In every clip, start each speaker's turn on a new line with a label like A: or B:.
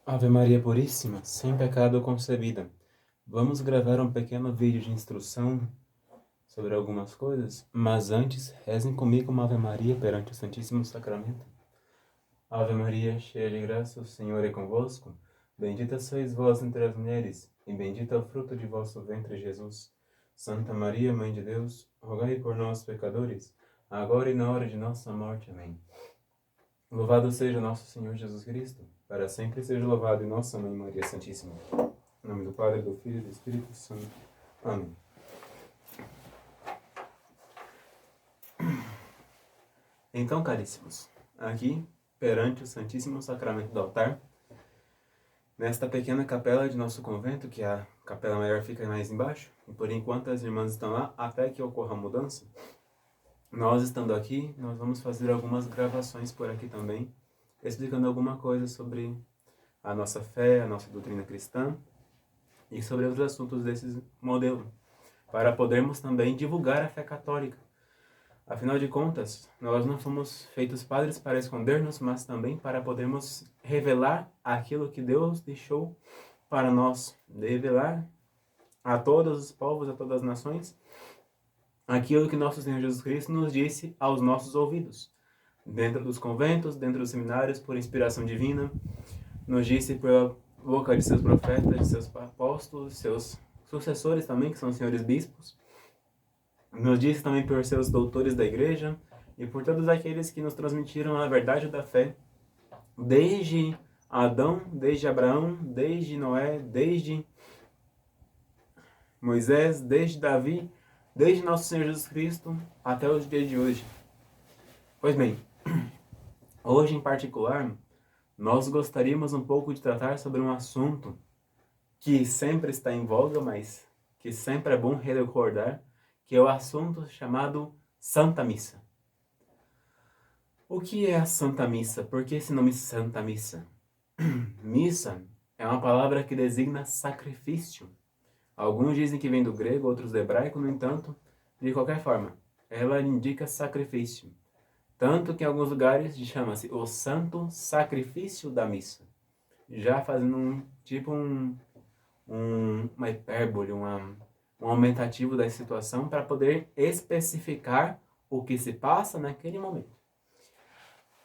A: Ave Maria Puríssima, sem pecado concebida. Vamos gravar um pequeno vídeo de instrução sobre algumas coisas, mas antes, rezem comigo uma Ave Maria perante o Santíssimo Sacramento. Ave Maria, cheia de graça, o Senhor é convosco. Bendita sois vós entre as mulheres, e bendito é o fruto de vosso ventre, Jesus. Santa Maria, Mãe de Deus, rogai por nós, pecadores, agora e na hora de nossa morte. Amém. Louvado seja nosso Senhor Jesus Cristo, para sempre seja louvado em nossa Mãe Maria Santíssima. Em nome do Pai, do Filho e do Espírito Santo. Amém. Então, caríssimos, aqui, perante o Santíssimo Sacramento do altar, nesta pequena capela de nosso convento, que a capela maior fica mais embaixo, e por enquanto as irmãs estão lá, até que ocorra a mudança, nós estando aqui, nós vamos fazer algumas gravações por aqui também, explicando alguma coisa sobre a nossa fé, a nossa doutrina cristã, e sobre outros assuntos desse modelo, para podermos também divulgar a fé católica. Afinal de contas, nós não fomos feitos padres para esconder-nos, mas também para podermos revelar aquilo que Deus deixou para nós, revelar a todos os povos, a todas as nações, aquilo que nosso Senhor Jesus Cristo nos disse aos nossos ouvidos, dentro dos conventos, dentro dos seminários, por inspiração divina, nos disse por boca de seus profetas, de seus apóstolos, seus sucessores também, que são os senhores bispos, nos disse também por seus doutores da igreja e por todos aqueles que nos transmitiram a verdade da fé, desde Adão, desde Abraão, desde Noé, desde Moisés, desde Davi, desde nosso Senhor Jesus Cristo até os dias de hoje. Pois bem, hoje em particular, nós gostaríamos um pouco de tratar sobre um assunto que sempre está em voga, mas que sempre é bom recordar, que é o assunto chamado Santa Missa. O que é a Santa Missa? Por que esse nome Santa Missa? Missa é uma palavra que designa sacrifício. Alguns dizem que vem do grego, outros do hebraico, no entanto, de qualquer forma, ela indica sacrifício. Tanto que em alguns lugares chama-se o Santo Sacrifício da Missa. Já fazendo uma hipérbole, um aumentativo da situação para poder especificar o que se passa naquele momento.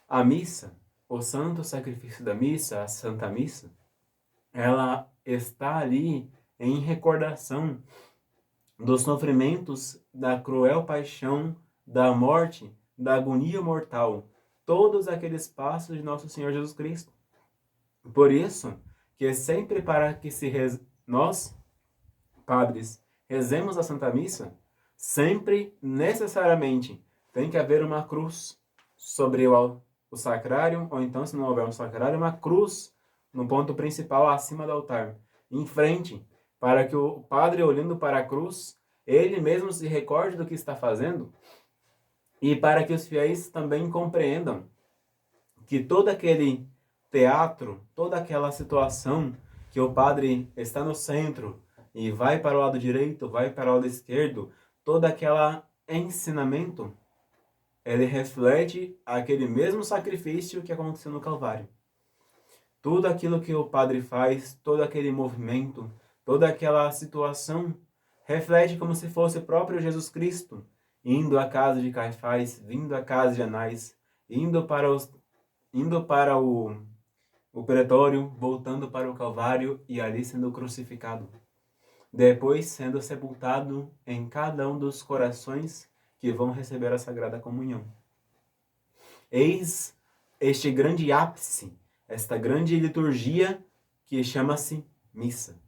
A: A missa, o santo sacrifício da missa, a Santa Missa, ela está ali em recordação dos sofrimentos, da cruel paixão, da morte, da agonia mortal, todos aqueles passos de nosso Senhor Jesus Cristo. Por isso, que sempre para que nós, padres, rezemos a Santa Missa, sempre, necessariamente, tem que haver uma cruz sobre o sacrário, ou então, se não houver um sacrário, uma cruz no ponto principal acima do altar, em frente, para que o padre, olhando para a cruz, ele mesmo se recorde do que está fazendo, e para que os fiéis também compreendam que todo aquele teatro, toda aquela situação que o padre está no centro e vai para o lado direito, vai para o lado esquerdo, todo aquele ensinamento, ele reflete aquele mesmo sacrifício que aconteceu no Calvário. Tudo aquilo que o padre faz, todo aquele movimento, toda aquela situação, reflete como se fosse o próprio Jesus Cristo, indo à casa de Caifás, vindo à casa de Anás, indo para o pretório, voltando para o Calvário e ali sendo crucificado. Depois sendo sepultado em cada um dos corações que vão receber a Sagrada Comunhão. Eis este grande ápice, esta grande liturgia que chama-se missa.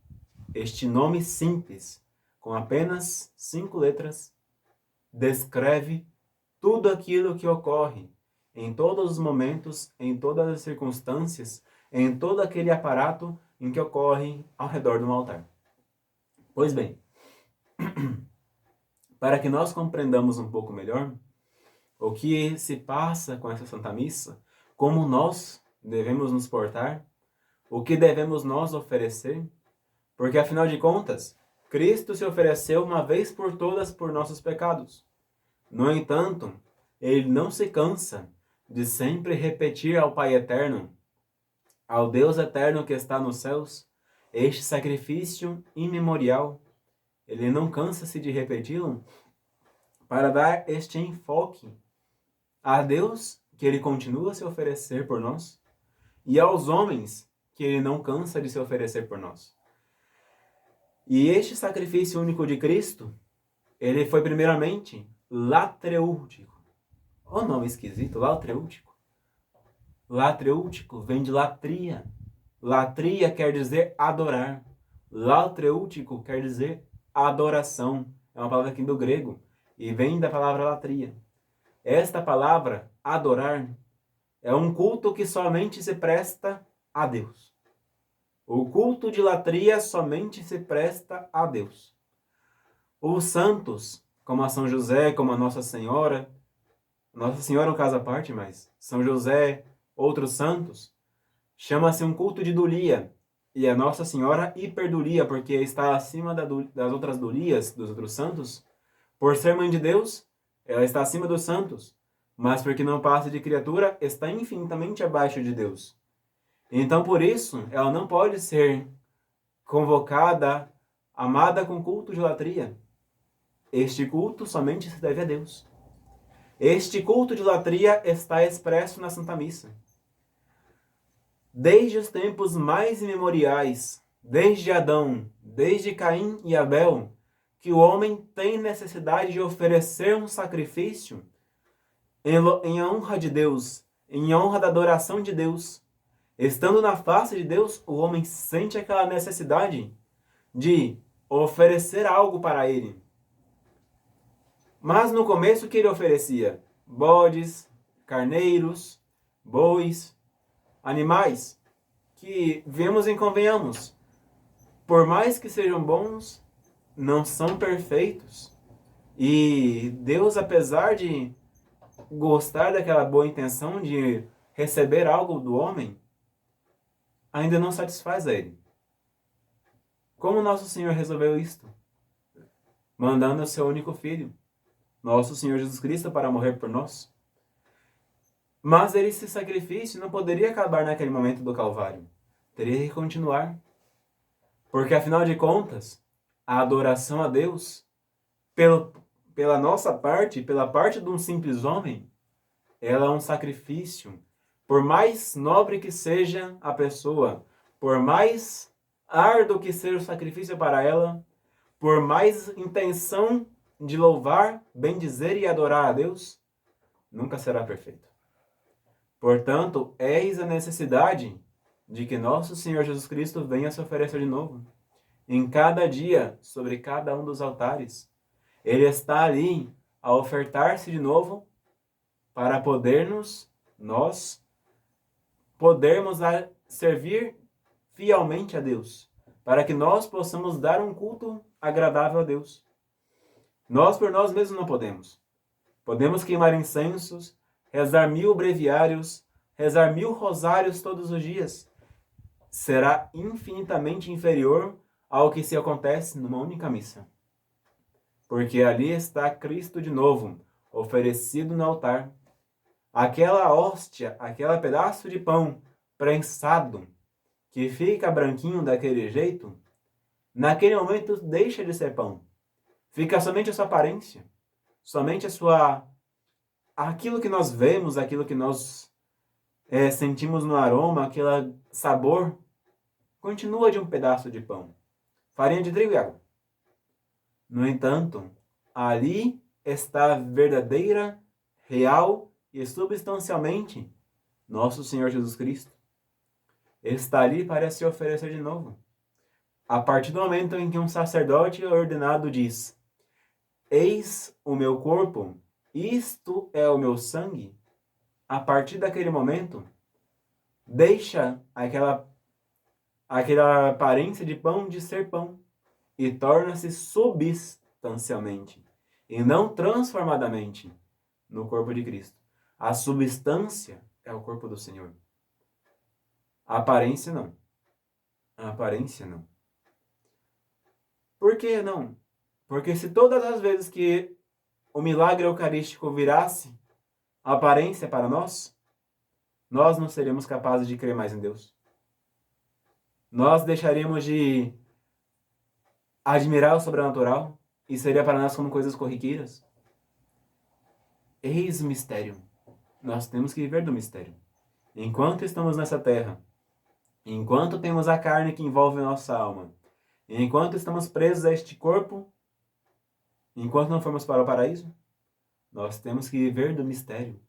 A: Este nome simples, com apenas 5 letras, descreve tudo aquilo que ocorre em todos os momentos, em todas as circunstâncias, em todo aquele aparato em que ocorre ao redor de um altar. Pois bem, para que nós compreendamos um pouco melhor o que se passa com essa Santa Missa, como nós devemos nos portar, o que devemos nós oferecer, porque afinal de contas, Cristo se ofereceu uma vez por todas por nossos pecados. No entanto, ele não se cansa de sempre repetir ao Pai Eterno ao Deus eterno que está nos céus, este sacrifício imemorial, ele não cansa-se de repeti-lo para dar este enfoque a Deus, que ele continua a se oferecer por nós, e aos homens, que ele não cansa de se oferecer por nós. E este sacrifício único de Cristo, ele foi primeiramente latrêutico. O nome esquisito, latrêutico. Latrêutico vem de latria. Latria quer dizer adorar. Latrêutico quer dizer adoração. É uma palavra aqui do grego e vem da palavra latria. Esta palavra, adorar, é um culto que somente se presta a Deus. O culto de latria somente se presta a Deus. Os santos, como a São José, como a Nossa Senhora é um caso à parte, mas São José, outros santos, chama-se um culto de dulia. E a Nossa Senhora hiperdulia, porque está acima das outras dulias, dos outros santos. Por ser mãe de Deus, ela está acima dos santos. Mas porque não passa de criatura, está infinitamente abaixo de Deus. Então, por isso, ela não pode ser convocada, amada com culto de latria. Este culto somente se deve a Deus. Este culto de latria está expresso na Santa Missa. Desde os tempos mais imemoriais, desde Adão, desde Caim e Abel, que o homem tem necessidade de oferecer um sacrifício em honra de Deus, em honra da adoração de Deus. Estando na face de Deus, o homem sente aquela necessidade de oferecer algo para ele. Mas no começo, o que ele oferecia? Bodes, carneiros, bois, animais, que vemos e convenhamos, por mais que sejam bons, não são perfeitos. E Deus, apesar de gostar daquela boa intenção de receber algo do homem, ainda não satisfaz a ele. Como nosso Senhor resolveu isto? Mandando o seu único filho, nosso Senhor Jesus Cristo, para morrer por nós. Mas esse sacrifício não poderia acabar naquele momento do Calvário. Teria que continuar. Porque, afinal de contas, a adoração a Deus, pela nossa parte, pela parte de um simples homem, ela é um sacrifício. Por mais nobre que seja a pessoa, por mais árduo que seja o sacrifício para ela, por mais intenção de louvar, bendizer e adorar a Deus, nunca será perfeito. Portanto, eis a necessidade de que nosso Senhor Jesus Cristo venha se oferecer de novo. Em cada dia, sobre cada um dos altares. Ele está ali a ofertar-se de novo para nós podermos servir fielmente a Deus, para que nós possamos dar um culto agradável a Deus. Nós por nós mesmos não podemos. Podemos queimar incensos, rezar 1000 breviários, rezar 1000 rosários todos os dias. Será infinitamente inferior ao que se acontece numa única missa. Porque ali está Cristo de novo, oferecido no altar. Aquela hóstia, aquele pedaço de pão prensado, que fica branquinho daquele jeito, naquele momento deixa de ser pão. Fica somente a sua aparência, somente aquilo que nós vemos, aquilo que nós sentimos no aroma, aquele sabor, continua de um pedaço de pão. Farinha de trigo e água. No entanto, ali está verdadeira, real e substancialmente nosso Senhor Jesus Cristo. Ele está ali para se oferecer de novo. A partir do momento em que um sacerdote ordenado diz: eis o meu corpo, isto é o meu sangue, a partir daquele momento, deixa aquela aparência de pão de ser pão e torna-se substancialmente e não transformadamente no corpo de Cristo. A substância é o corpo do Senhor. A aparência não. A aparência não. Por que não? Porque se todas as vezes que o milagre eucarístico virasse a aparência para nós, nós não seríamos capazes de crer mais em Deus. Nós deixaríamos de admirar o sobrenatural e seria para nós como coisas corriqueiras? Eis o mistério. Nós temos que viver do mistério. Enquanto estamos nessa terra, enquanto temos a carne que envolve nossa alma, enquanto estamos presos a este corpo, enquanto não formos para o paraíso, nós temos que viver do mistério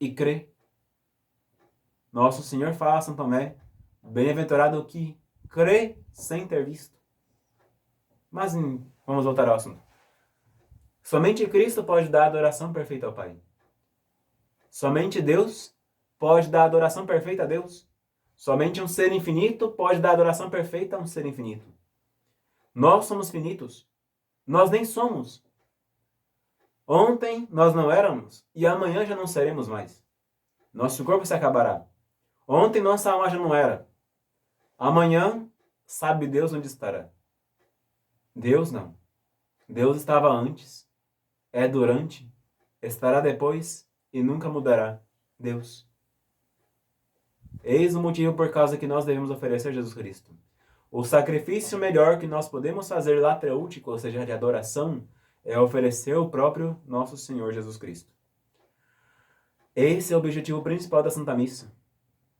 A: e crer. Nosso Senhor fala a São Tomé, bem-aventurado o que crê sem ter visto. Mas vamos voltar ao assunto. Somente Cristo pode dar a adoração perfeita ao Pai. Somente Deus pode dar a adoração perfeita a Deus. Somente um ser infinito pode dar a adoração perfeita a um ser infinito. Nós somos finitos. Nós nem somos. Ontem nós não éramos e amanhã já não seremos mais. Nosso corpo se acabará. Ontem nossa alma já não era. Amanhã, sabe Deus onde estará. Deus não. Deus estava antes, é durante, estará depois e nunca mudará. Deus. Eis o motivo por causa que nós devemos oferecer Jesus Cristo. O sacrifício melhor que nós podemos fazer latreutíco, ou seja, de adoração, é oferecer o próprio nosso Senhor Jesus Cristo. Esse é o objetivo principal da Santa Missa.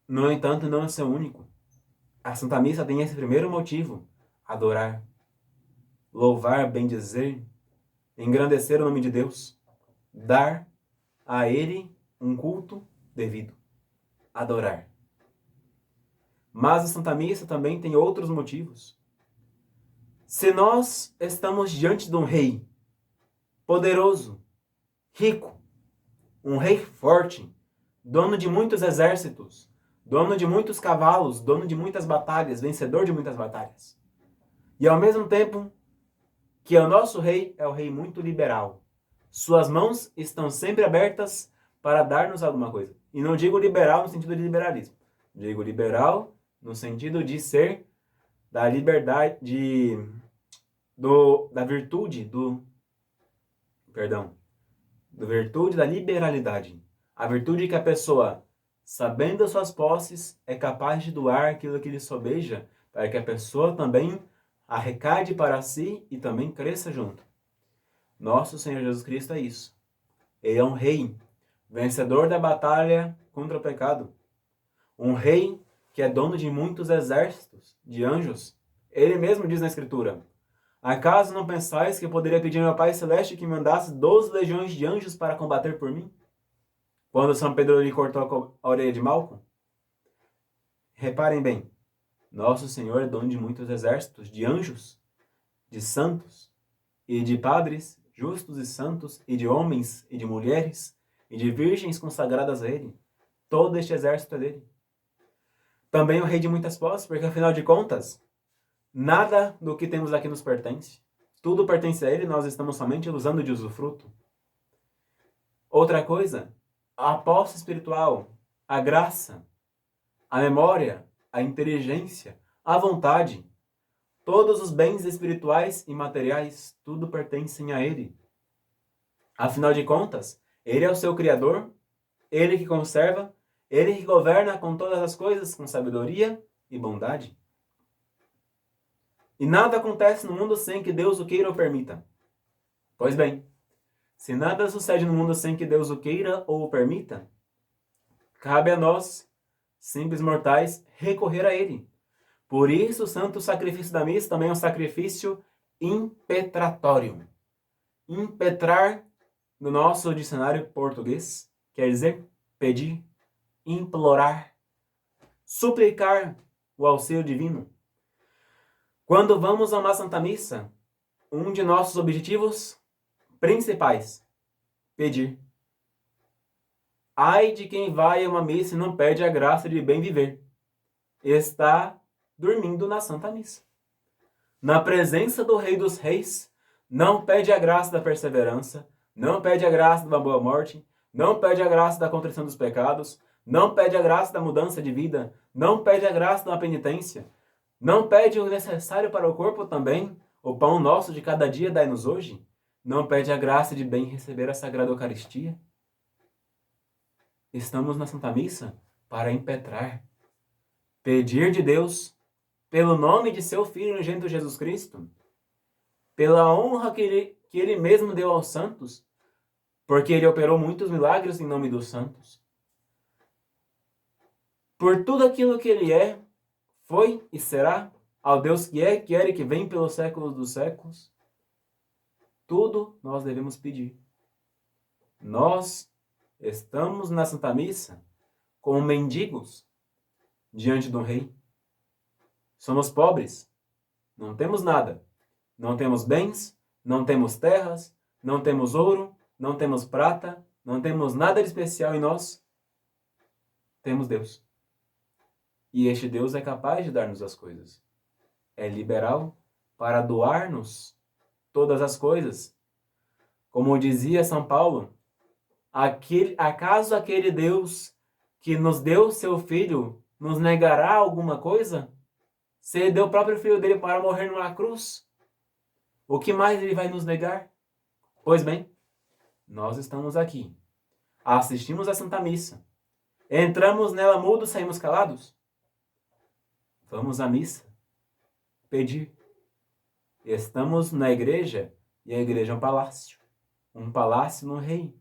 A: No entanto, não é seu único. A Santa Missa tem esse primeiro motivo: adorar, louvar, bendizer, engrandecer o nome de Deus, dar a Ele um culto devido, adorar. Mas a Santa Missa também tem outros motivos. Se nós estamos diante de um rei poderoso, rico, um rei forte, dono de muitos exércitos, dono de muitos cavalos, dono de muitas batalhas, vencedor de muitas batalhas. E ao mesmo tempo que o nosso rei é um rei muito liberal. Suas mãos estão sempre abertas para dar-nos alguma coisa. E não digo liberal no sentido de liberalismo. Digo liberal no sentido de ser da liberdade, da virtude, da liberalidade. A virtude que a pessoa, sabendo as suas posses, é capaz de doar aquilo que lhe sobeja, para que a pessoa também arrecade para si e também cresça junto. Nosso Senhor Jesus Cristo é isso. Ele é um rei, vencedor da batalha contra o pecado. Um rei que é dono de muitos exércitos de anjos. Ele mesmo diz na Escritura: acaso não pensais que eu poderia pedir ao meu Pai Celeste que me mandasse 12 legiões de anjos para combater por mim? Quando São Pedro lhe cortou a orelha de Malco? Reparem bem, nosso Senhor é dono de muitos exércitos de anjos, de santos e de padres justos e santos, e de homens e de mulheres, e de virgens consagradas a Ele. Todo este exército é dele. Também o rei de muitas posses, porque afinal de contas, nada do que temos aqui nos pertence. Tudo pertence a Ele, nós estamos somente usando de usufruto. Outra coisa, a posse espiritual, a graça, a memória, a inteligência, a vontade, todos os bens espirituais e materiais, tudo pertencem a Ele. Afinal de contas, Ele é o seu Criador, Ele que conserva, Ele que governa com todas as coisas com sabedoria e bondade. E nada acontece no mundo sem que Deus o queira ou permita. Pois bem, se nada sucede no mundo sem que Deus o queira ou o permita, cabe a nós, simples mortais, recorrer a Ele. Por isso, o santo sacrifício da missa também é um sacrifício impetratório. Impetrar, no nosso dicionário português, quer dizer pedir, implorar, suplicar o auxílio divino. Quando vamos a uma Santa Missa, um de nossos objetivos principais, pedir. Ai de quem vai a uma missa e não pede a graça de bem viver. Está dormindo na Santa Missa. Na presença do Rei dos Reis, não pede a graça da perseverança, não pede a graça de uma boa morte, não pede a graça da contrição dos pecados, não pede a graça da mudança de vida, não pede a graça da penitência, não pede o necessário para o corpo também, o pão nosso de cada dia dai-nos hoje, não pede a graça de bem receber a Sagrada Eucaristia. Estamos na Santa Missa para impetrar, pedir de Deus pelo nome de seu Filho unigênito Jesus Cristo, pela honra que ele mesmo deu aos santos, porque ele operou muitos milagres em nome dos santos, por tudo aquilo que ele é, foi e será, ao Deus que é, que era e que vem pelos séculos dos séculos, tudo nós devemos pedir. Nós estamos na Santa Missa como mendigos diante do Rei. Somos pobres, não temos nada. Não temos bens, não temos terras, não temos ouro, não temos prata, não temos nada de especial em nós. Temos Deus. E este Deus é capaz de dar-nos as coisas. É liberal para doar-nos todas as coisas. Como dizia São Paulo, acaso aquele Deus que nos deu seu Filho nos negará alguma coisa? Se ele deu o próprio Filho dele para morrer numa cruz, o que mais ele vai nos negar? Pois bem, nós estamos aqui, assistimos a Santa Missa, entramos nela mudos, saímos calados. Vamos à missa, pedir. Estamos na igreja, e a igreja é um palácio no Rei.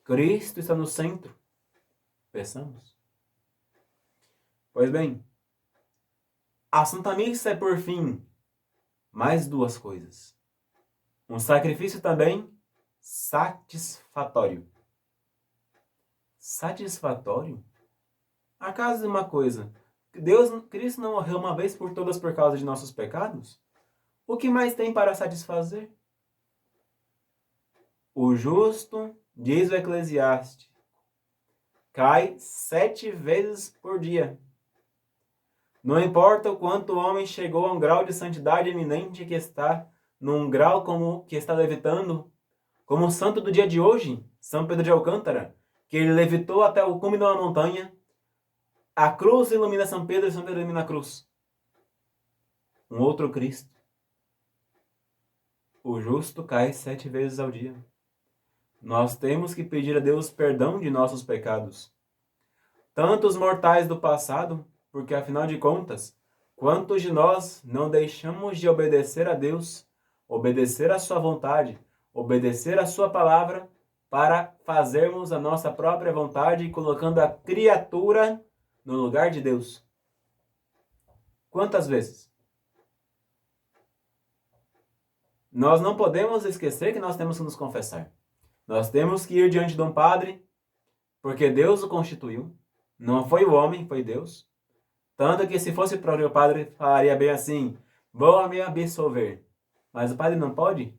A: Cristo está no centro. Peçamos. Pois bem, a Santa Missa é, por fim, mais duas coisas. Um sacrifício também satisfatório. Satisfatório? Acaso uma coisa, Cristo não morreu uma vez por todas por causa de nossos pecados? O que mais tem para satisfazer? O justo, diz o Eclesiastes, cai 7 vezes por dia. Não importa o quanto o homem chegou a um grau de santidade eminente que está num grau como que está levitando, como o santo do dia de hoje, São Pedro de Alcântara, que ele levitou até o cume de uma montanha. A cruz ilumina São Pedro e São Pedro ilumina a cruz. Um outro Cristo. O justo cai 7 vezes ao dia. Nós temos que pedir a Deus perdão de nossos pecados. Tanto os mortais do passado, porque afinal de contas, quantos de nós não deixamos de obedecer a Deus, obedecer a sua vontade, obedecer a sua palavra, para fazermos a nossa própria vontade, colocando a criatura no lugar de Deus? Quantas vezes? Nós não podemos esquecer que nós temos que nos confessar. Nós temos que ir diante de um padre, porque Deus o constituiu. Não foi o homem, foi Deus. Tanto que se fosse o próprio padre, falaria bem assim, vou me absolver. Mas o padre não pode.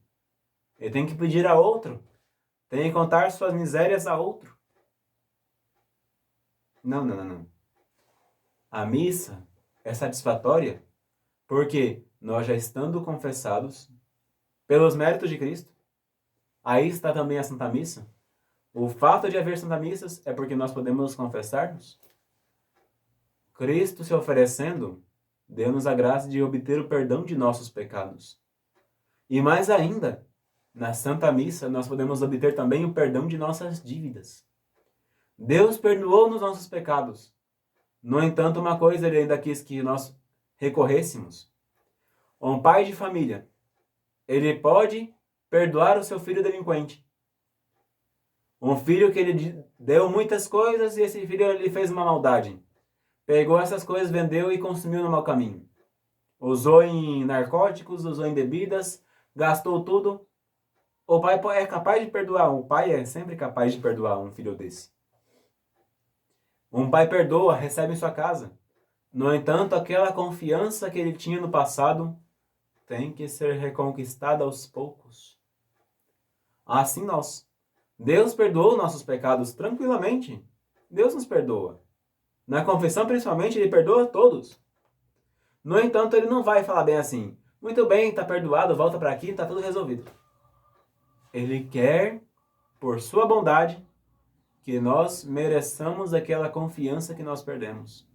A: Ele tem que pedir a outro. Tem que contar suas misérias a outro. Não. A missa é satisfatória porque nós já estando confessados pelos méritos de Cristo, aí está também a Santa Missa. O fato de haver Santa Missas é porque nós podemos confessar-nos. Cristo se oferecendo, deu-nos a graça de obter o perdão de nossos pecados. E mais ainda, na Santa Missa nós podemos obter também o perdão de nossas dívidas. Deus perdoou-nos nossos pecados. No entanto, uma coisa ele ainda quis que nós recorrêssemos. Um pai de família, ele pode perdoar o seu filho delinquente. Um filho que ele deu muitas coisas e esse filho ele fez uma maldade. Pegou essas coisas, vendeu e consumiu no mau caminho. Usou em narcóticos, usou em bebidas, gastou tudo. O pai é capaz de perdoar. O pai é sempre capaz de perdoar um filho desse. Um pai perdoa, recebe em sua casa. No entanto, aquela confiança que ele tinha no passado tem que ser reconquistada aos poucos. Assim nós. Deus perdoou nossos pecados tranquilamente. Deus nos perdoa. Na confissão, principalmente, ele perdoa todos. No entanto, ele não vai falar bem assim, muito bem, está perdoado, volta para aqui, está tudo resolvido. Ele quer, por sua bondade, que nós mereçamos aquela confiança que nós perdemos.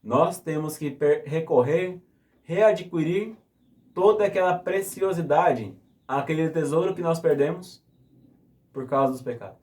A: Nós temos que recorrer, readquirir toda aquela preciosidade, aquele tesouro que nós perdemos por causa dos pecados.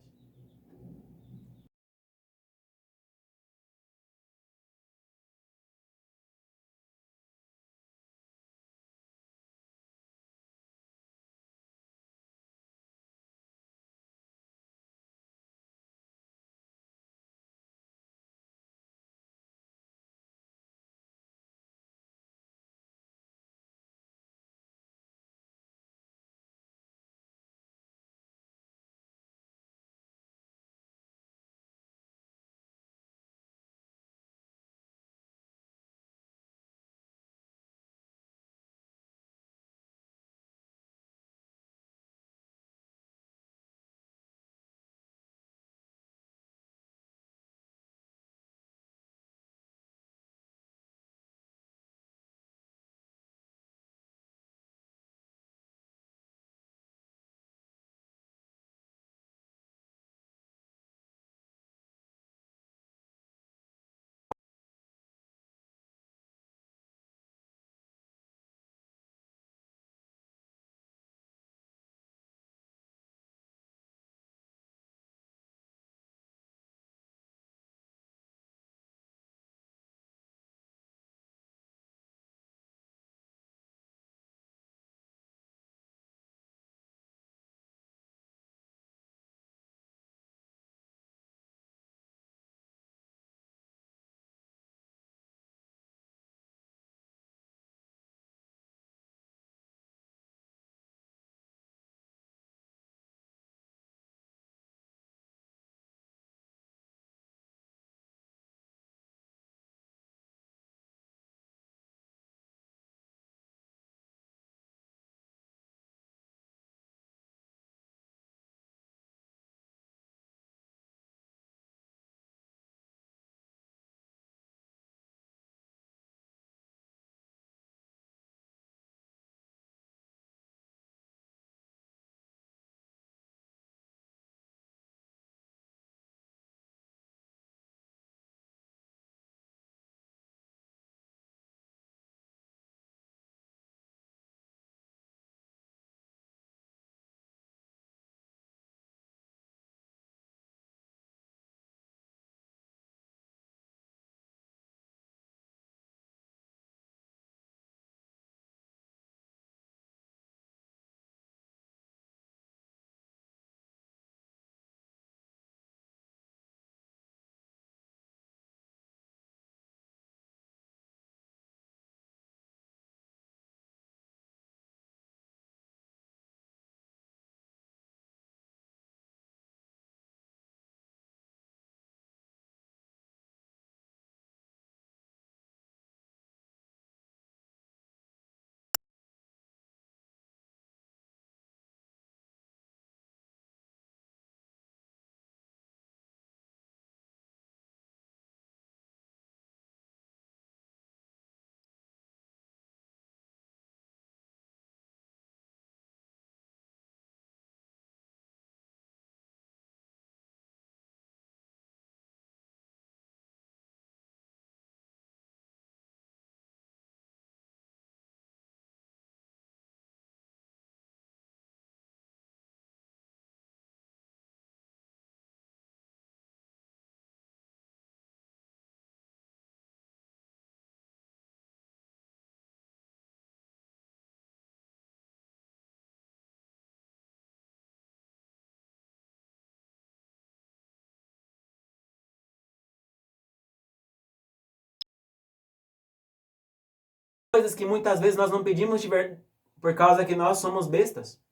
A: Coisas que muitas vezes nós não pedimos de ver por causa que nós somos bestas,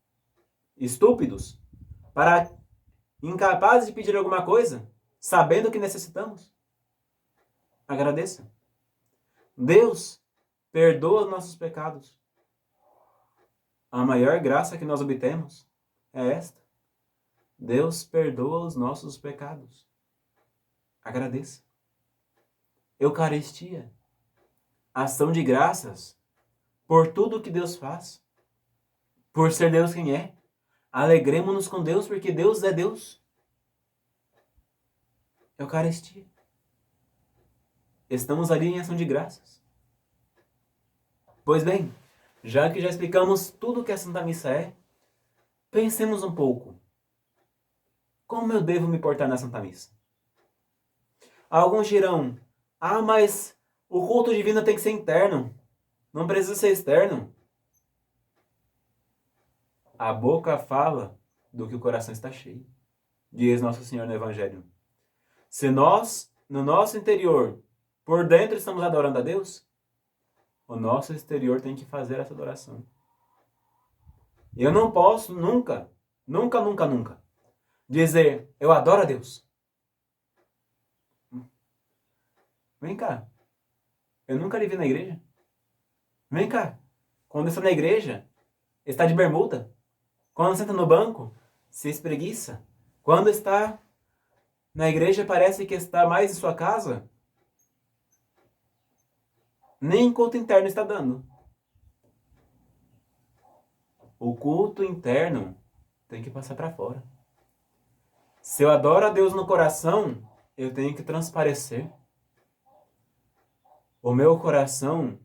A: estúpidos, incapazes de pedir alguma coisa, sabendo que necessitamos. Agradeça. Deus perdoa os nossos pecados. A maior graça que nós obtemos é esta. Deus perdoa os nossos pecados. Agradeça. Eucaristia. Ação de graças por tudo que Deus faz. Por ser Deus quem é. Alegremos-nos com Deus porque Deus é Deus. Eucaristia. Estamos ali em ação de graças. Pois bem, já que já explicamos tudo o que a Santa Missa é, pensemos um pouco. Como eu devo me portar na Santa Missa? Alguns dirão, mas o culto divino tem que ser interno, não precisa ser externo. A boca fala do que o coração está cheio, diz Nosso Senhor no Evangelho. Se nós, no nosso interior, por dentro estamos adorando a Deus, o nosso exterior tem que fazer essa adoração. Eu não posso nunca dizer, eu adoro a Deus. Vem cá. Eu nunca lhe vi na igreja. Vem cá. Quando está na igreja, está de bermuda. Quando senta no banco, se espreguiça. Quando está na igreja, parece que está mais em sua casa. Nem culto interno está dando. O culto interno tem que passar para fora. Se eu adoro a Deus no coração, eu tenho que transparecer. O meu coração,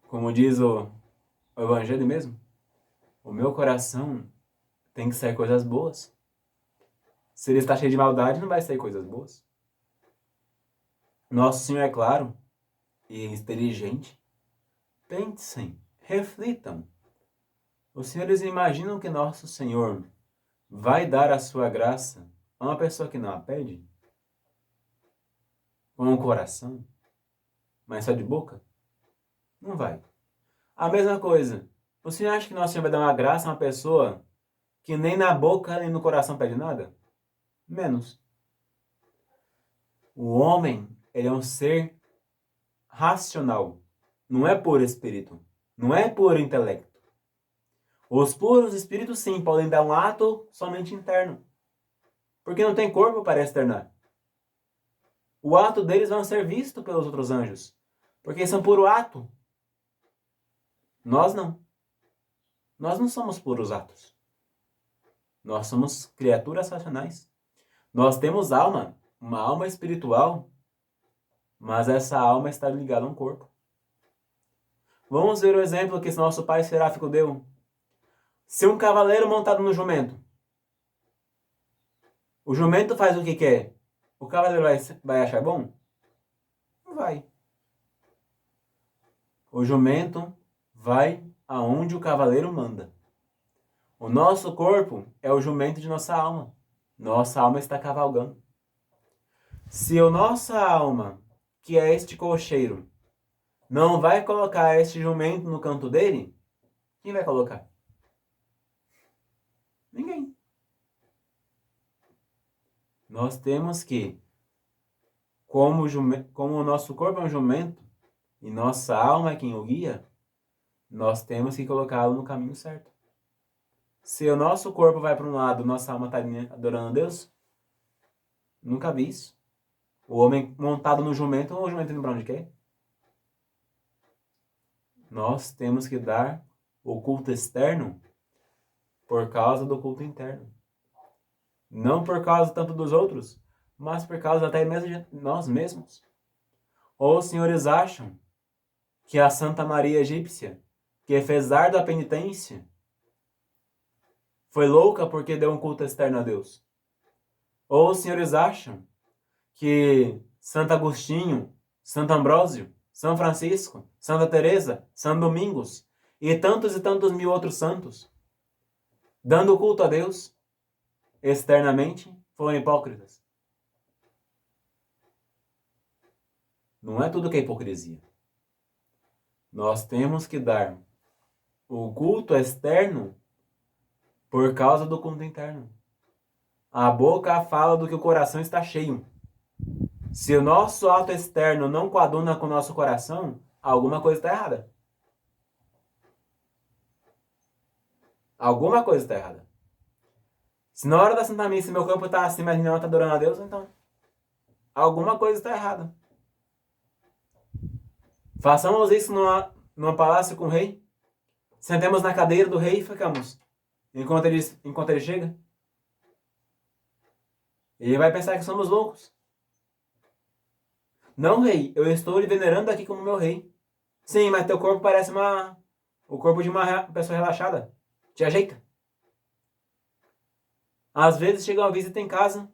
A: como diz o Evangelho mesmo, o meu coração tem que sair coisas boas. Se ele está cheio de maldade, não vai sair coisas boas. Nosso Senhor é claro e inteligente. Pensem, reflitam. Os senhores imaginam que Nosso Senhor vai dar a sua graça a uma pessoa que não a pede? Com o coração? Mas só de boca? Não vai. A mesma coisa. O senhor acha que Nosso Senhor vai dar uma graça a uma pessoa que nem na boca nem no coração pede nada? Menos. O homem, ele é um ser racional. Não é por espírito. Não é por intelecto. Os puros espíritos, sim, podem dar um ato somente interno. Porque não tem corpo para externar. O ato deles vai ser visto pelos outros anjos. Porque são puro ato. Nós não. Nós não somos puros atos. Nós somos criaturas racionais. Nós temos alma, uma alma espiritual, mas essa alma está ligada a um corpo. Vamos ver o exemplo que esse nosso pai seráfico deu. Se um cavaleiro montado no jumento, o jumento faz o que quer, o cavaleiro vai achar bom? Não vai. O jumento vai aonde o cavaleiro manda. O nosso corpo é o jumento de nossa alma. Nossa alma está cavalgando. Se a nossa alma, que é este cocheiro, não vai colocar este jumento no canto dele, quem vai colocar? Ninguém. Nós temos que, como o nosso corpo é um jumento, e nossa alma é quem o guia, nós temos que colocá-lo no caminho certo. Se o nosso corpo vai para um lado, nossa alma está adorando a Deus, nunca vi isso. O homem montado no jumento, ou o jumento indo para onde quer? Nós temos que dar o culto externo por causa do culto interno. Não por causa tanto dos outros, mas por causa até mesmo de nós mesmos. Ou os senhores acham que a Santa Maria Egípcia, que fez ardua penitência, foi louca porque deu um culto externo a Deus? Ou os senhores acham que Santo Agostinho, Santo Ambrósio, São Francisco, Santa Teresa, São Domingos e tantos mil outros santos, dando culto a Deus, externamente foram hipócritas? Não é tudo que é hipocrisia. Nós temos que dar o culto externo por causa do culto interno. A boca fala do que o coração está cheio. Se o nosso ato externo não coaduna com o nosso coração, alguma coisa está errada. Alguma coisa está errada. Se na hora da Santa Missa meu corpo está assim, mas minha alma está adorando a Deus, então alguma coisa está errada. Façamos isso numa palácio com o rei. Sentemos na cadeira do rei e ficamos. Enquanto ele chega. Ele vai pensar que somos loucos. Não, rei, eu estou lhe venerando aqui como meu rei. Sim, mas teu corpo parece o corpo de uma pessoa relaxada. Te ajeita. Às vezes chega uma visita em casa.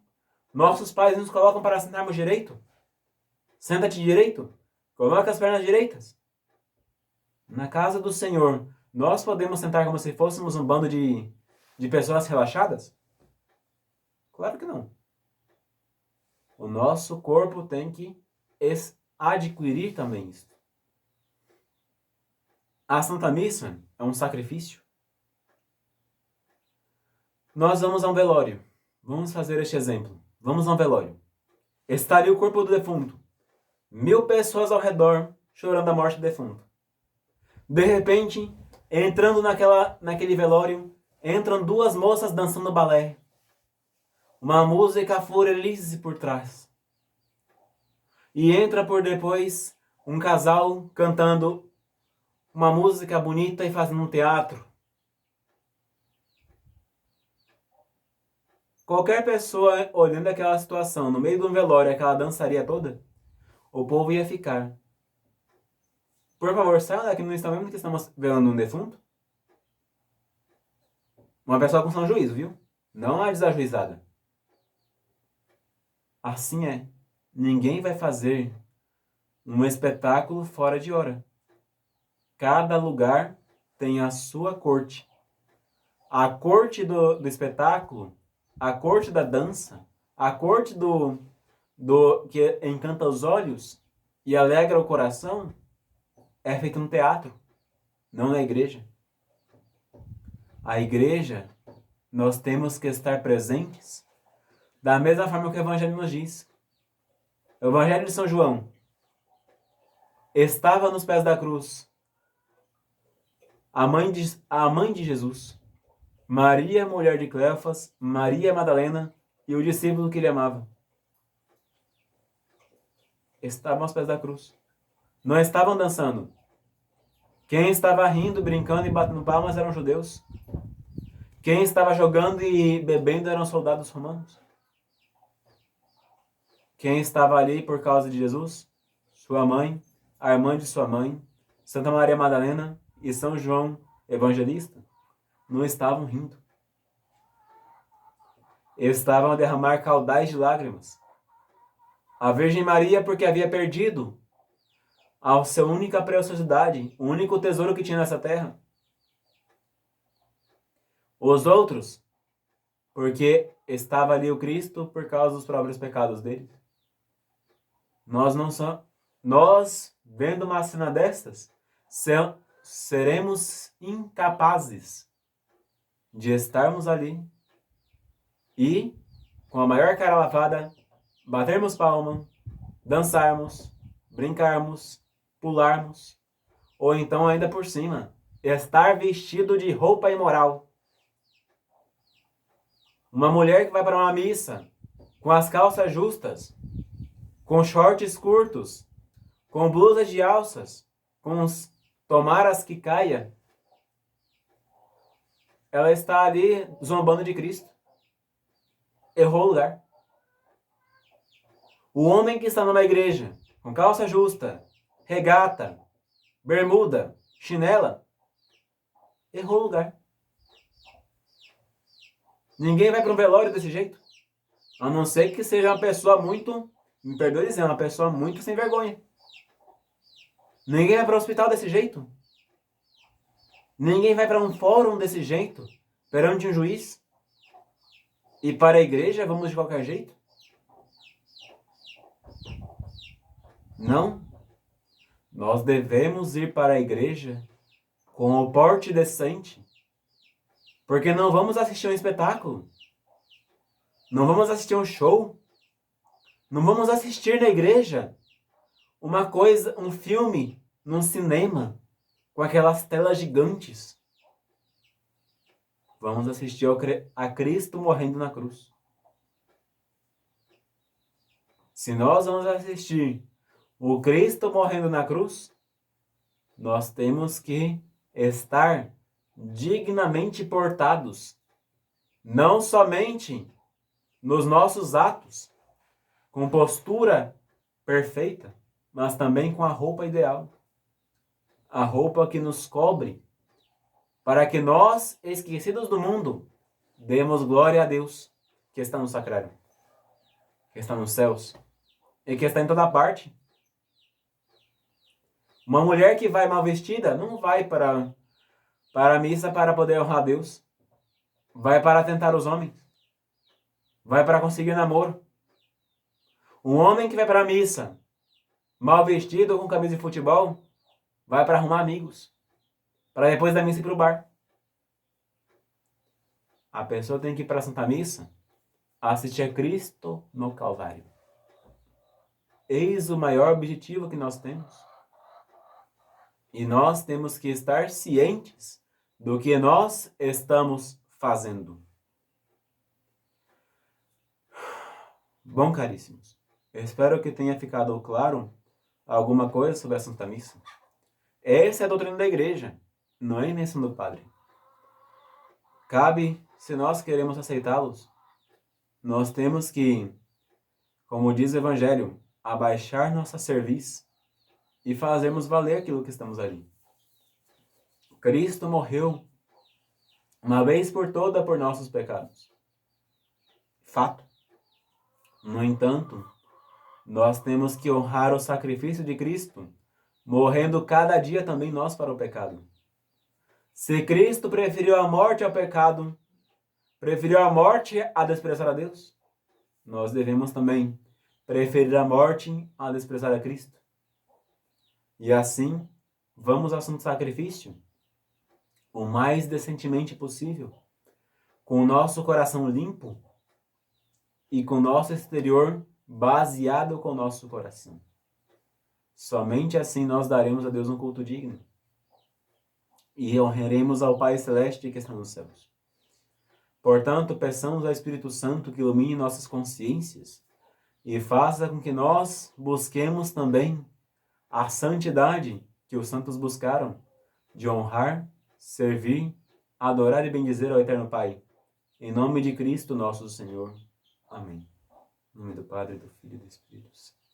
A: Nossos pais nos colocam para sentarmos direito. Senta-te direito. Coloca as pernas direitas. Na casa do Senhor, nós podemos sentar como se fôssemos um bando de pessoas relaxadas? Claro que não. O nosso corpo tem que adquirir também isso. A Santa Missa é um sacrifício. Nós vamos a um velório. Vamos fazer este exemplo. Vamos a um velório. Está ali o corpo do defunto. 1000 pessoas ao redor chorando a morte do defunto. De repente, entrando naquele velório, entram 2 moças dançando balé. Uma música florelize por trás. E entra por depois um casal cantando uma música bonita e fazendo um teatro. Qualquer pessoa olhando aquela situação no meio de um velório, aquela dançaria toda, o povo ia ficar. Por favor, saiam daqui, não estão vendo que estamos velando um defunto? Uma pessoa com são juízo, viu? Não a desajuizada. Assim é. Ninguém vai fazer um espetáculo fora de hora. Cada lugar tem a sua corte. A corte do espetáculo, a corte da dança, a corte do que encanta os olhos e alegra o coração é feita no teatro, não na igreja. A igreja, nós temos que estar presentes da mesma forma que o Evangelho nos diz. O Evangelho de São João estava nos pés da cruz a mãe de Jesus, Maria, mulher de Cleofas, Maria Madalena e o discípulo que ele amava. Estavam aos pés da cruz. Não estavam dançando. Quem estava rindo, brincando e batendo palmas eram judeus. Quem estava jogando e bebendo eram soldados romanos. Quem estava ali por causa de Jesus? Sua mãe, a irmã de sua mãe, Santa Maria Madalena e São João Evangelista não estavam rindo. Estavam a derramar caudais de lágrimas. A Virgem Maria, porque havia perdido a sua única preciosidade, o único tesouro que tinha nessa terra. Os outros, porque estava ali o Cristo por causa dos próprios pecados deles. Nós, vendo uma cena destas, seremos incapazes de estarmos ali e, com a maior cara lavada, batermos palma, dançarmos, brincarmos, pularmos, ou então ainda por cima, estar vestido de roupa imoral. Uma mulher que vai para uma missa com as calças justas, com shorts curtos, com blusas de alças, com os tomaras que caia, ela está ali zombando de Cristo. Errou o lugar. O homem que está numa igreja com calça justa, regata, bermuda, chinela, errou o lugar. Ninguém vai para um velório desse jeito. A não ser que seja uma pessoa muito, me perdoe dizer, uma pessoa muito sem vergonha. Ninguém vai para o hospital desse jeito. Ninguém vai para um fórum desse jeito, perante um juiz. E para a igreja, vamos de qualquer jeito? Não. Nós devemos ir para a igreja com o porte decente, porque não vamos assistir um espetáculo, não vamos assistir um show, não vamos assistir na igreja uma coisa, um filme num cinema com aquelas telas gigantes. Vamos assistir a Cristo morrendo na cruz. Se nós vamos assistir o Cristo morrendo na cruz, nós temos que estar dignamente portados, não somente nos nossos atos, com postura perfeita, mas também com a roupa ideal, a roupa que nos cobre, para que nós, esquecidos do mundo, demos glória a Deus, que está no sacrário, que está nos céus e que está em toda parte. Uma mulher que vai mal vestida não vai para a missa para poder honrar a Deus. Vai para tentar os homens. Vai para conseguir namoro. Um homem que vai para a missa mal vestido, com camisa de futebol, vai para arrumar amigos. Para depois da missa ir para o bar. A pessoa tem que ir para a Santa Missa assistir a Cristo no Calvário. Eis o maior objetivo que nós temos. E nós temos que estar cientes do que nós estamos fazendo. Bom, caríssimos, eu espero que tenha ficado claro alguma coisa sobre a Santa Missa. Essa é a doutrina da igreja, não é a invenção do padre. Cabe, se nós queremos aceitá-los, nós temos que, como diz o Evangelho, abaixar nossa cerviz e fazermos valer aquilo que estamos ali. Cristo morreu uma vez por toda por nossos pecados. Fato. No entanto, nós temos que honrar o sacrifício de Cristo, morrendo cada dia também nós para o pecado. Se Cristo preferiu a morte ao pecado, preferiu a morte a desprezar a Deus, nós devemos também preferir a morte a desprezar a Cristo. E assim, vamos ao santo sacrifício o mais decentemente possível, com o nosso coração limpo e com o nosso exterior baseado com o nosso coração. Somente assim nós daremos a Deus um culto digno e honraremos ao Pai Celeste que está nos céus. Portanto, peçamos ao Espírito Santo que ilumine nossas consciências e faça com que nós busquemos também a santidade que os santos buscaram, de honrar, servir, adorar e bendizer ao Eterno Pai. Em nome de Cristo nosso Senhor. Amém. Em nome do Padre, do Filho e do Espírito Santo.